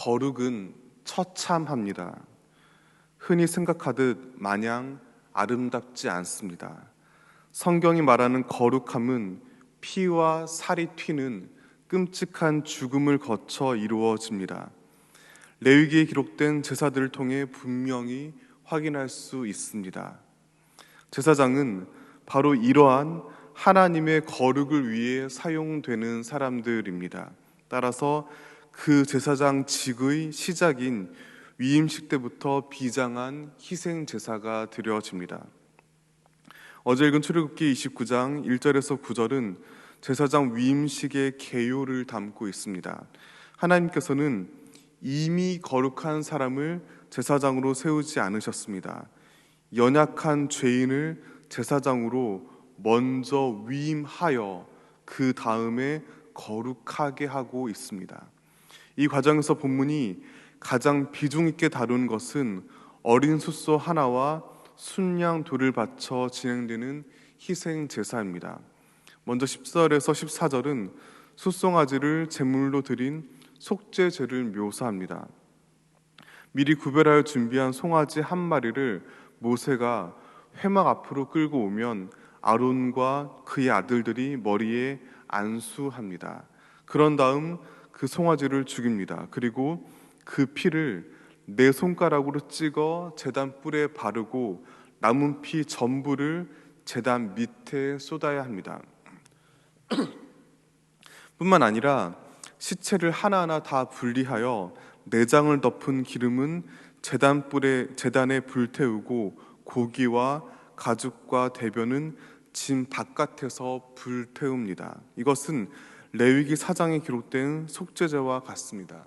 거룩은 처참합니다. 흔히 생각하듯 마냥 아름답지 않습니다. 성경이 말하는 거룩함은 피와 살이 튀는 끔찍한 죽음을 거쳐 이루어집니다. 레위기에 기록된 제사들을 통해 분명히 확인할 수 있습니다. 제사장은 바로 이러한 하나님의 거룩을 위해 사용되는 사람들입니다. 따라서 그 제사장직의 시작인 위임식 때부터 비장한 희생 제사가 드려집니다. 어제 읽은 출애굽기 29장 1절에서 9절은 제사장 위임식의 개요를 담고 있습니다. 하나님께서는 이미 거룩한 사람을 제사장으로 세우지 않으셨습니다. 연약한 죄인을 제사장으로 먼저 위임하여 그 다음에 거룩하게 하고 있습니다. 이 과정에서 본문이 가장 비중 있게 다룬 것은 어린 숫소 하나와 순양 둘을 바쳐 진행되는 희생 제사입니다. 먼저 10절에서 14절은 숫송아지를 제물로 드린 속죄제를 묘사합니다. 미리 구별하여 준비한 송아지 한 마리를 모세가 회막 앞으로 끌고 오면 아론과 그의 아들들이 머리에 안수합니다. 그런 다음 그 송아지를 죽입니다. 그리고 그 피를 네 손가락으로 찍어 제단 뿔에 바르고 남은 피 전부를 제단 밑에 쏟아야 합니다. 뿐만 아니라 시체를 하나하나 다 분리하여 내장을 덮은 기름은 제단에 불태우고 고기와 가죽과 대변은 진 바깥에서 불태웁니다. 이것은 레위기 4장에 기록된 속죄제와 같습니다.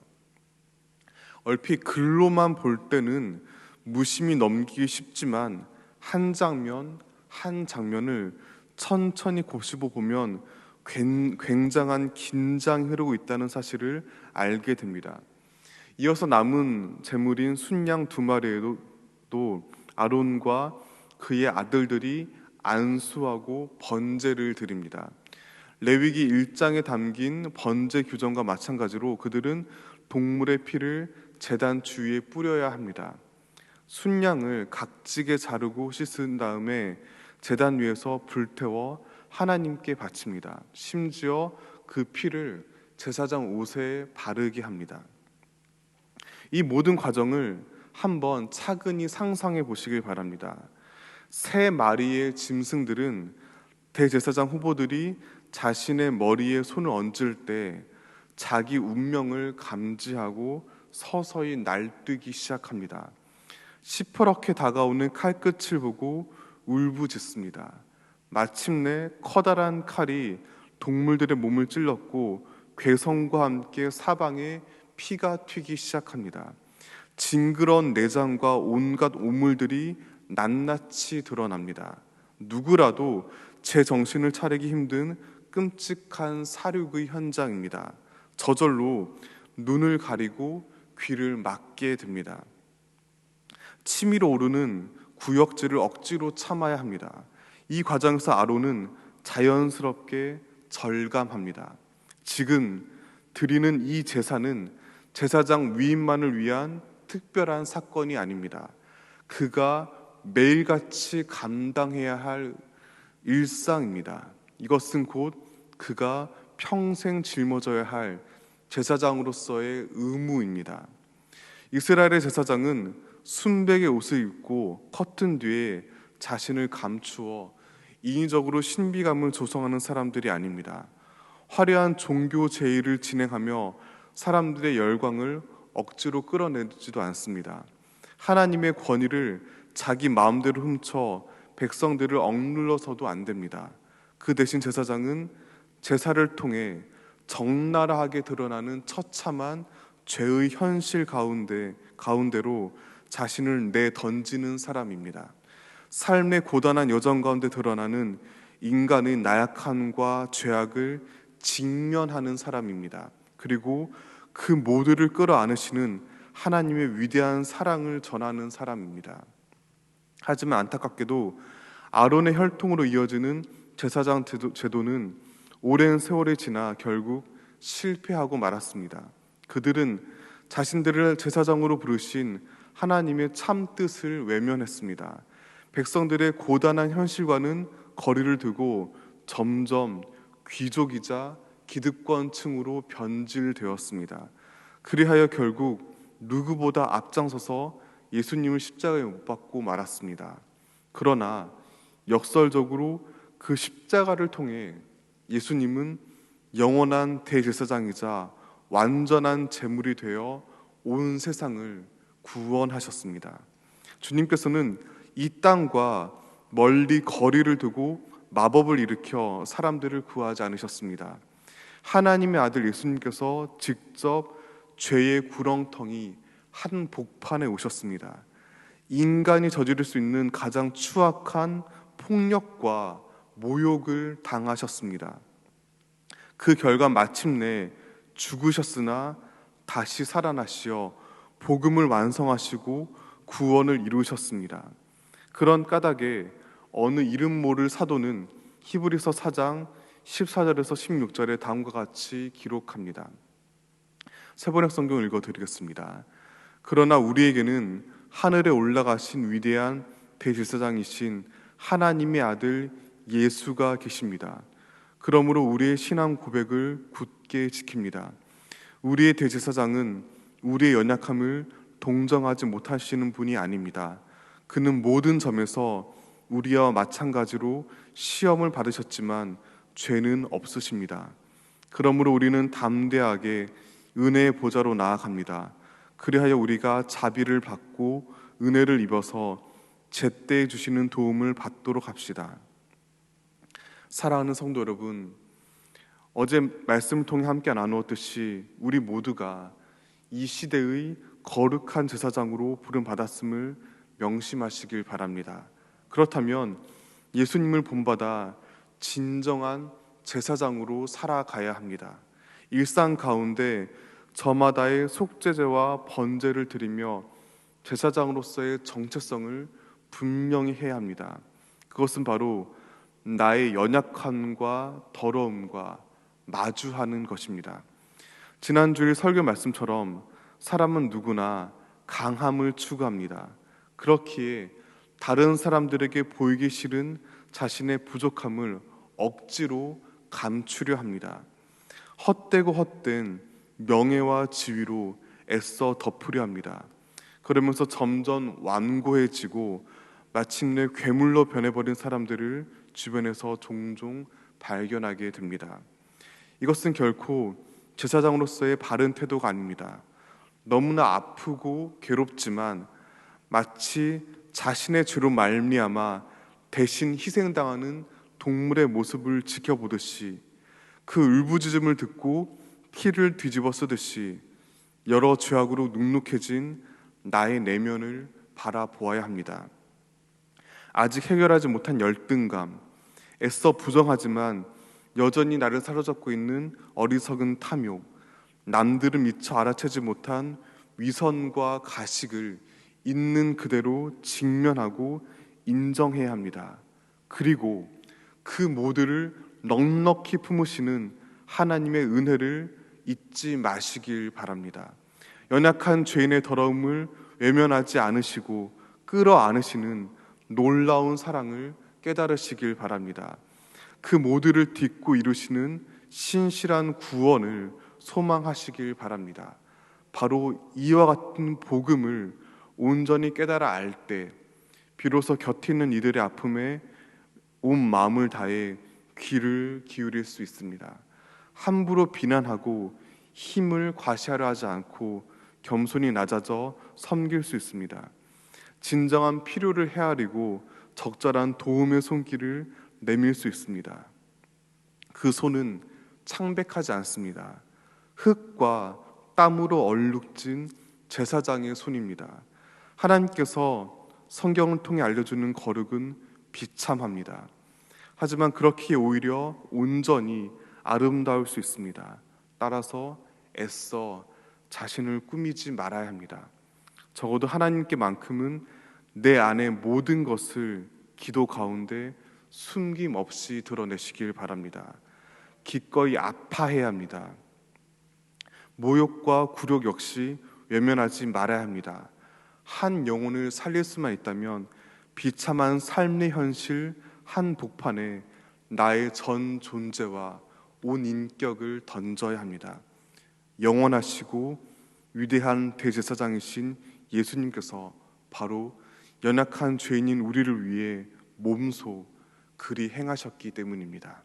얼핏 글로만 볼 때는 무심히 넘기기 쉽지만 한 장면을 천천히 곱씹어 보면 굉장한 긴장이 흐르고 있다는 사실을 알게 됩니다. 이어서 남은 제물인 순양 2마리에도 아론과 그의 아들들이 안수하고 번제를 드립니다. 레위기 1장에 담긴 번제 규정과 마찬가지로 그들은 동물의 피를 제단 주위에 뿌려야 합니다. 순양을 각지게 자르고 씻은 다음에 제단 위에서 불태워 하나님께 바칩니다. 심지어 그 피를 제사장 옷에 바르게 합니다. 이 모든 과정을 한번 차근히 상상해 보시길 바랍니다. 3마리의 짐승들은 대제사장 후보들이 자신의 머리에 손을 얹을 때 자기 운명을 감지하고 서서히 날뛰기 시작합니다. 시퍼렇게 다가오는 칼끝을 보고 울부짖습니다. 마침내 커다란 칼이 동물들의 몸을 찔렀고 괴성과 함께 사방에 피가 튀기 시작합니다. 징그러운 내장과 온갖 오물들이 낱낱이 드러납니다. 누구라도 제 정신을 차리기 힘든 끔찍한 살육의 현장입니다. 저절로 눈을 가리고 귀를 막게 됩니다. 치밀어 오르는 구역질을 억지로 참아야 합니다. 이 과정에서 아론은 자연스럽게 절감합니다. 지금 드리는 이 제사는 제사장 위임만을 위한 특별한 사건이 아닙니다. 그가 매일같이 감당해야 할 일상입니다. 이것은 곧 그가 평생 짊어져야 할 제사장으로서의 의무입니다. 이스라엘의 제사장은 순백의 옷을 입고 커튼 뒤에 자신을 감추어 인위적으로 신비감을 조성하는 사람들이 아닙니다. 화려한 종교 제의를 진행하며 사람들의 열광을 억지로 끌어내지도 않습니다. 하나님의 권위를 자기 마음대로 훔쳐 백성들을 억눌러서도 안 됩니다. 그 대신 제사장은 제사를 통해 적나라하게 드러나는 처참한 죄의 현실 가운데로 자신을 내던지는 사람입니다. 삶의 고단한 여정 가운데 드러나는 인간의 나약함과 죄악을 직면하는 사람입니다. 그리고 그 모두를 끌어안으시는 하나님의 위대한 사랑을 전하는 사람입니다. 하지만 안타깝게도 아론의 혈통으로 이어지는 제사장 제도는 오랜 세월이 지나 결국 실패하고 말았습니다. 그들은 자신들을 제사장으로 부르신 하나님의 참 뜻을 외면했습니다. 백성들의 고단한 현실과는 거리를 두고 점점 귀족이자 기득권층으로 변질되었습니다. 그리하여 결국 누구보다 앞장서서 예수님을 십자가에 못 박고 말았습니다. 그러나 역설적으로 그 십자가를 통해 예수님은 영원한 대제사장이자 완전한 제물이 되어 온 세상을 구원하셨습니다. 주님께서는 이 땅과 멀리 거리를 두고 마법을 일으켜 사람들을 구하지 않으셨습니다. 하나님의 아들 예수님께서 직접 죄의 구렁텅이 한 복판에 오셨습니다. 인간이 저지를 수 있는 가장 추악한 폭력과 모욕을 당하셨습니다. 그 결과 마침내 죽으셨으나 다시 살아나시어 복음을 완성하시고 구원을 이루셨습니다. 그런 까닭에 어느 이름 모를 사도는 히브리서 4장 14절에서 16절에 다음과 같이 기록합니다. 세번역 성경을 읽어드리겠습니다. 그러나 우리에게는 하늘에 올라가신 위대한 대제사장이신 하나님의 아들 예수가 계십니다. 그러므로 우리의 신앙 고백을 굳게 지킵니다. 우리의 대제사장은 우리의 연약함을 동정하지 못하시는 분이 아닙니다. 그는 모든 점에서 우리와 마찬가지로 시험을 받으셨지만 죄는 없으십니다. 그러므로 우리는 담대하게 은혜의 보좌로 나아갑니다. 그리하여 우리가 자비를 받고 은혜를 입어서 제때 주시는 도움을 받도록 합시다. 사랑하는 성도 여러분, 어제 말씀을 통해 함께 나누었듯이 우리 모두가 이 시대의 거룩한 제사장으로 부름받았음을 명심하시길 바랍니다. 그렇다면 예수님을 본받아 진정한 제사장으로 살아가야 합니다. 일상 가운데 저마다의 속죄제와 번제를 드리며 제사장으로서의 정체성을 분명히 해야 합니다. 그것은 바로 나의 연약함과 더러움과 마주하는 것입니다. 지난주일 설교 말씀처럼 사람은 누구나 강함을 추구합니다. 그렇기에 다른 사람들에게 보이기 싫은 자신의 부족함을 억지로 감추려 합니다. 헛되고 헛된 명예와 지위로 애써 덮으려 합니다. 그러면서 점점 완고해지고 마침내 괴물로 변해버린 사람들을 주변에서 종종 발견하게 됩니다. 이것은 결코 제사장으로서의 바른 태도가 아닙니다. 너무나 아프고 괴롭지만 마치 자신의 죄로 말미암아 대신 희생당하는 동물의 모습을 지켜보듯이 그 울부짖음을 듣고 피를 뒤집어 쓰듯이 여러 죄악으로 눅눅해진 나의 내면을 바라보아야 합니다. 아직 해결하지 못한 열등감, 애써 부정하지만 여전히 나를 사로잡고 있는 어리석은 탐욕, 남들은 미처 알아채지 못한 위선과 가식을 있는 그대로 직면하고 인정해야 합니다. 그리고 그 모두를 넉넉히 품으시는 하나님의 은혜를 잊지 마시길 바랍니다. 연약한 죄인의 더러움을 외면하지 않으시고 끌어안으시는 놀라운 사랑을 깨달으시길 바랍니다. 그 모두를 딛고 이루시는 신실한 구원을 소망하시길 바랍니다. 바로 이와 같은 복음을 온전히 깨달아 알 때 비로소 곁에 있는 이들의 아픔에 온 마음을 다해 귀를 기울일 수 있습니다. 함부로 비난하고 힘을 과시하려 하지 않고 겸손히 낮아져 섬길 수 있습니다. 진정한 필요를 헤아리고 적절한 도움의 손길을 내밀 수 있습니다. 그 손은 창백하지 않습니다. 흙과 땀으로 얼룩진 제사장의 손입니다. 하나님께서 성경을 통해 알려주는 거룩은 비참합니다. 하지만 그렇게 오히려 온전히 아름다울 수 있습니다. 따라서 애써 자신을 꾸미지 말아야 합니다. 적어도 하나님께만큼은 내 안의 모든 것을 기도 가운데 숨김없이 드러내시길 바랍니다. 기꺼이 아파해야 합니다. 모욕과 굴욕 역시 외면하지 말아야 합니다. 한 영혼을 살릴 수만 있다면 비참한 삶의 현실 한 복판에 나의 전 존재와 온 인격을 던져야 합니다. 영원하시고 위대한 대제사장이신 예수님께서 바로 연약한 죄인인 우리를 위해 몸소 그리 행하셨기 때문입니다.